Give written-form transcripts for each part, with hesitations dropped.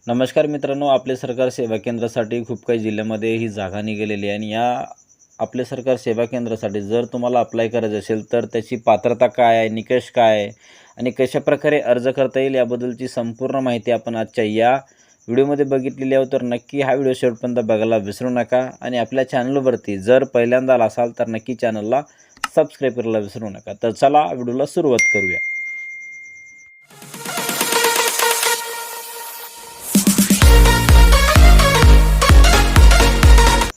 नमस्कार मित्रांनो, आपले सरकार सेवा केंद्रासाठी खूप काही जिल्ह्यामध्ये ही जागा निघालेली आहे आणि या आपले सरकार सेवा केंद्रासाठी जर तुम्हाला अप्लाय करायचं असेल तर त्याची पात्रता काय आहे, निकष काय आहे आणि कशाप्रकारे अर्ज करता येईल याबद्दलची संपूर्ण माहिती आपण आजच्या या व्हिडिओमध्ये बघितलेली आहे. तर नक्की हा व्हिडिओ शेवटपर्यंत बघायला विसरू नका आणि आपल्या चॅनलवरती जर पहिल्यांदा आला असाल तर नक्की चॅनलला सबस्क्राईब करायला विसरू नका. तर चला व्हिडिओला सुरुवात करूया.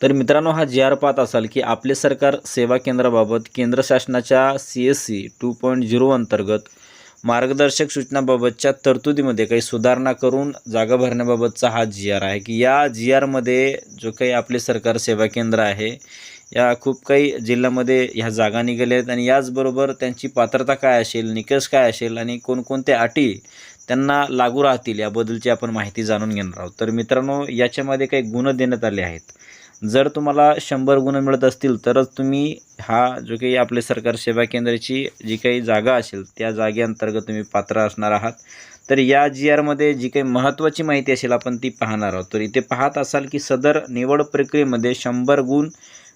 तर मित्रांनो, हा जी आर पाहत असाल की आपले सरकार सेवा केंद्राबाबत केंद्र शासनाच्या CSC 2.0 अंतर्गत मार्गदर्शक सूचनाबाबतच्या तरतुदीमध्ये काही सुधारणा करून जागा भरण्याबाबतचा हा जी आर आहे की या जी आरमध्ये जो काही आपले सरकार सेवा केंद्र आहे या खूप काही जिल्ह्यामध्ये ह्या जागा निघाल्या आहेत आणि याचबरोबर त्यांची पात्रता काय असेल, निकष काय असेल आणि कोणकोणत्या अटी त्यांना लागू राहतील याबद्दलची आपण माहिती जाणून घेणार आहोत. तर मित्रांनो, याच्यामध्ये काही गुण देण्यात आले आहेत. जर तुम्हाला 100 गुण मिळत असतील तरच तुम्ही हा जो काही आपले सरकार सेवा केंद्राची जी काही जागा असेल त्या जागेअंतर्गत तुम्ही पात्र असणार आहात. तर या जी आरमध्ये जी काही महत्त्वाची माहिती असेल आपण ती पाहणार आहोत. तर इथे पाहत असाल की सदर निवड प्रक्रियेमध्ये 100 गुण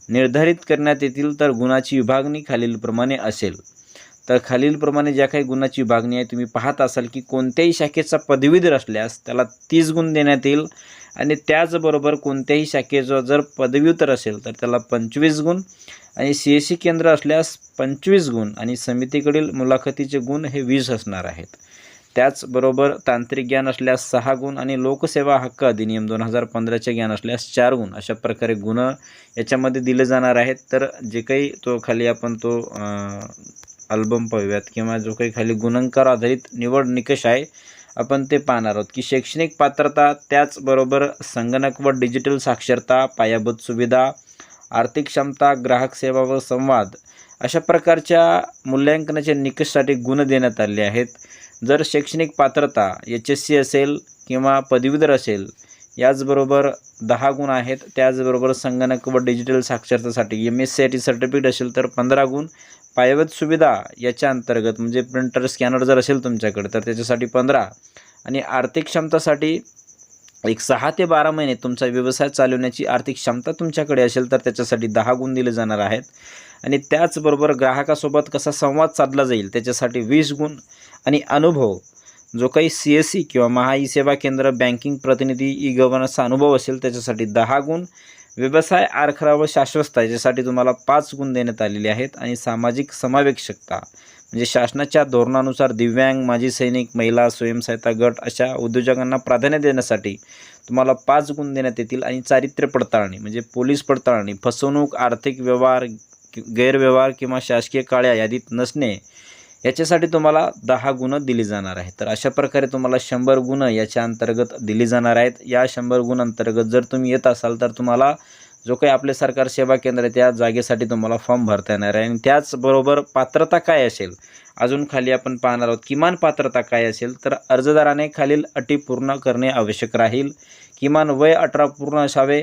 निर्धारित करण्यात येतील. तर गुणाची विभागणी खालीलप्रमाणे असेल. तर खालीलप्रमाणे ज्या काही गुणाची विभागणी आहे तुम्ही पाहत असाल की कोणत्याही शाखेचा पदवीधर असल्यास त्याला 30 गुण देण्यात येईल आणि त्याचबरोबर कोणत्याही शाखेचा जर पदव्युत्तर असेल तर त्याला 25 गुण आणि CSC केंद्र असल्यास 25 गुण आणि समितीकडील मुलाखतीचे गुण हे 20 असणार आहेत. त्याचबरोबर तांत्रिक ज्ञान असल्यास 6 गुण आणि लोकसेवा हक्क अधिनियम 2015चे ज्ञान असल्यास 4 गुण अशा प्रकारे गुण याच्यामध्ये दिले जाणार आहेत. तर जे काही तो खाली आपण तो अल्बम पाहूयात किंवा जो काही खाली गुणांकार आधारित निवड निकष आहे आपण ते पाहणार आहोत की शैक्षणिक पात्रता, त्याचबरोबर संगणक व डिजिटल साक्षरता, पायाभूत सुविधा, आर्थिक क्षमता, ग्राहक सेवा व संवाद अशा प्रकारच्या मूल्यांकनाच्या निकषासाठी गुण देण्यात आले आहेत. जर शैक्षणिक पात्रता HSC असेल किंवा पदवीधर असेल याचबरोबर 10 गुण आहेत. त्याचबरोबर संगणक व डिजिटल साक्षरतेसाठी MSCIT सर्टिफिकेट असेल तर 15 गुण. पायाभूत सुविधा याच्या अंतर्गत म्हणजे प्रिंटर, स्कॅनर जर असेल तुमच्याकडे तर त्याच्यासाठी 15 आणि आर्थिक क्षमतासाठी एक 6 ते 12 महिने तुमचा व्यवसाय चालवण्याची आर्थिक क्षमता तुमच्याकडे असेल तर त्याच्यासाठी 10 गुण दिले जाणार आहेत. आणि त्याचबरोबर ग्राहकासोबत कसा संवाद साधला जाईल त्याच्यासाठी 20 गुण आणि अनुभव जो काही CSC किंवा महा ई सेवा केंद्र, बँकिंग प्रतिनिधी, गव्हर्नन्सचा अनुभव असेल त्याच्यासाठी 10 गुण. व्यवसाय आराखडा व शाश्वतता याच्यासाठी तुम्हाला 5 गुण देण्यात आलेले आहेत. आणि सामाजिक समावेशकता म्हणजे शासनाच्या धोरणानुसार दिव्यांग, माजी सैनिक, महिला, स्वयंसहायता गट अशा उद्योजकांना प्राधान्य देण्यासाठी तुम्हाला 5 गुण देण्यात येतील. आणि चारित्र्य पडताळणी म्हणजे पोलीस पडताळणी, फसवणूक, आर्थिक व्यवहार, गैरव्यवहार किंवा शासकीय काळ्या यादीत नसणे याच्यासाठी तुम्हाला 10 गुण दिली जाणार आहेत. तर अशा प्रकारे तुम्हाला 100 गुण याच्या अंतर्गत दिली जाणार आहेत. या 100 गुण अंतर्गत जर तुम्ही येत असाल तर तुम्हाला जो काही आपले सरकार सेवा केंद्र आहे त्या जागेसाठी तुम्हाला फॉर्म भरता येणार आहे. आणि त्याचबरोबर पात्रता काय असेल अजून खाली आपण पाहणार आहोत. किमान पात्रता काय असेल तर अर्जदाराने खालील अटी पूर्ण करणे आवश्यक राहील. किमान वय 18 पूर्ण असावे.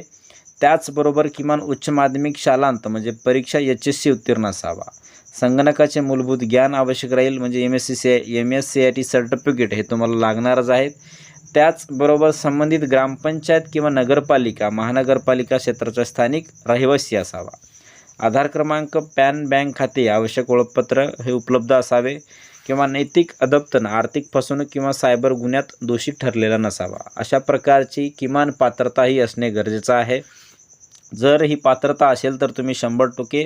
त्याचबरोबर किमान उच्च माध्यमिक शालांत म्हणजे परीक्षा HSC उत्तीर्ण असावा. संगणकाचे मूलभूत ज्ञान आवश्यक राहील म्हणजे MSCIT सर्टिफिकेट हे तुम्हाला लागणारच आहेत. त्याचबरोबर संबंधित ग्रामपंचायत किंवा नगरपालिका, महानगरपालिका क्षेत्राचा स्थानिक रहिवासी असावा. आधार क्रमांक, पॅन, बँक खाते, आवश्यक ओळखपत्र हे उपलब्ध असावे. किंवा नैतिक अधपतन, आर्थिक फसवणूक किंवा सायबर गुन्ह्यात दोषी ठरलेला नसावा. अशा प्रकारची किमान पात्रताही असणे गरजेचं आहे. जर ही पात्रता असेल तर तुम्ही 100%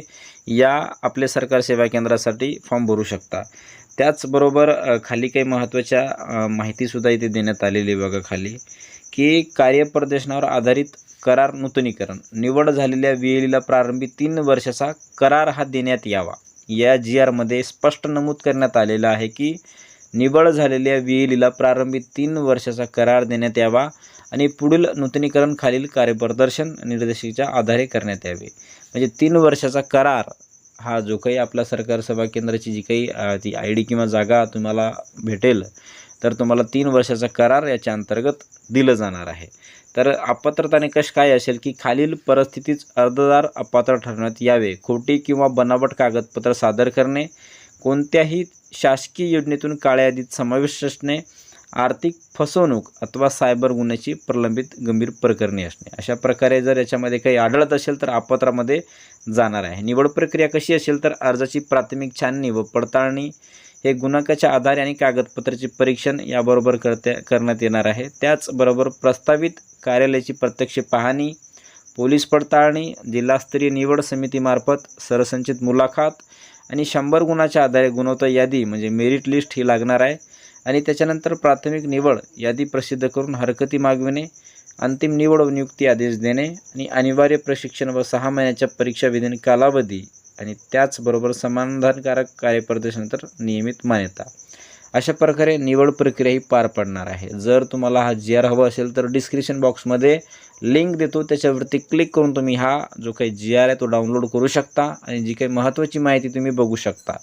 या आपले सरकार सेवा केंद्रासाठी फॉर्म भरू शकता. त्याचबरोबर खाली काही महत्त्वाच्या माहितीसुद्धा इथे देण्यात आलेली बघा खाली की कार्यप्रदर्शनावर आधारित करार नूतनीकरण, निवड झालेल्या VLEला प्रारंभी 3 वर्षाचा करार हा देण्यात यावा. या GRमध्ये स्पष्ट नमूद करण्यात आलेलं आहे की निवड झालेल्या VLEला प्रारंभी 3 वर्षाचा करार देण्यात यावा आणि पुढील नूतनीकरण खालील कार्यप्रदर्शन निर्देशिकेच्या आधारे करण्यात यावे. म्हणजे 3 वर्षाचा करार हा जो काही आपला सरकार सेवा केंद्राची जी काही ती ID किंवा जागा तुम्हाला भेटेल तर तुम्हाला 3 वर्षाचा करार याच्या अंतर्गत दिलं जाणार आहे. तर अपात्रता निकष काय असेल की खालील परिस्थितीत अर्जदार अपात्र ठरवण्यात यावे. खोटी किंवा बनावट कागदपत्र सादर करणे, कोणत्याही शासकीय योजनेतून काळ्या यादीत समावेश असणे, आर्थिक फसवणूक अथवा सायबर गुन्ह्याची प्रलंबित गंभीर प्रकरणे असणे. अशा प्रकारे जर याच्यामध्ये काही आढळत असेल तर अपात्रामध्ये जाणार आहे. निवड प्रक्रिया कशी असेल तर अर्जाची प्राथमिक छाननी व पडताळणी हे गुणांकाच्या आधारे आणि कागदपत्राचे परीक्षण याबरोबर करण्यात येणार आहे. त्याचबरोबर प्रस्तावित कार्यालयाची प्रत्यक्ष पाहणी, पोलीस पडताळणी, जिल्हास्तरीय निवड समितीमार्फत सरसंचित मुलाखत आणि 100 गुणाच्या आधारे गुणवत्ता यादी म्हणजे मेरिट लिस्ट ही लागणार आहे. आणि त्याच्यानंतर प्राथमिक निवड यादी प्रसिद्ध करून हरकती मागविणे, अंतिम निवड व नियुक्ती आदेश देणे आणि अनिवार्य प्रशिक्षण व 6 महिन्याच्या परीक्षा विधान कालावधी आणि त्याचबरोबर समाधानकारक कार्यप्रदर्शनानंतर नियमित मान्यता. अशा प्रकारे निवड प्रक्रिया ही पार पडणार आहे. जर तुम्हाला हा GR हवा असेल तर डिस्क्रिप्शन बॉक्समध्ये लिंक देतो, त्याच्यावरती क्लिक करून तुम्ही हा जो काही GR आहे तो डाउनलोड करू शकता आणि जी काही महत्त्वाची माहिती तुम्ही बघू शकता.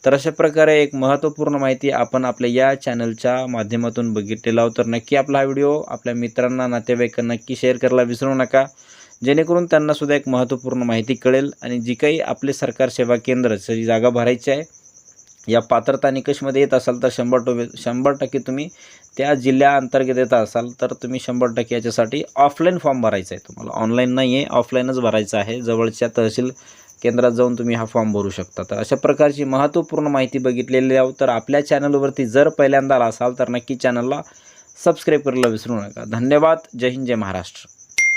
तर अशा प्रकारे एक महत्त्वपूर्ण माहिती आपण आपल्या या चॅनलच्या माध्यमातून बघितलेला आहोत. तर नक्की आपला हा व्हिडिओ आपल्या मित्रांना, नातेवाईकांना नक्की शेअर करायला विसरू नका, जेणेकरून त्यांनासुद्धा एक महत्त्वपूर्ण माहिती कळेल. आणि जी काही आपले सरकार सेवा केंद्राची जागा भरायची आहे या पात्रता निकषमध्ये येत असाल तर 100% तुम्ही त्या जिल्ह्याअंतर्गत येत असाल तर तुम्ही 100% याच्यासाठी ऑफलाईन फॉर्म भरायचा आहे. तुम्हाला ऑनलाईन नाही आहे, ऑफलाईनच भरायचा आहे. जवळच्या तहसील केंद्रात जाऊन तुम्ही हा फॉर्म भरू शकता. तर अशा प्रकारची महत्त्वपूर्ण माहिती बघितलेली आहोत. तर आपल्या चॅनलवरती जर पहिल्यांदा असाल तर नक्की चॅनलला सबस्क्राईब करायला विसरू नका. धन्यवाद. जय हिंद, जय महाराष्ट्र.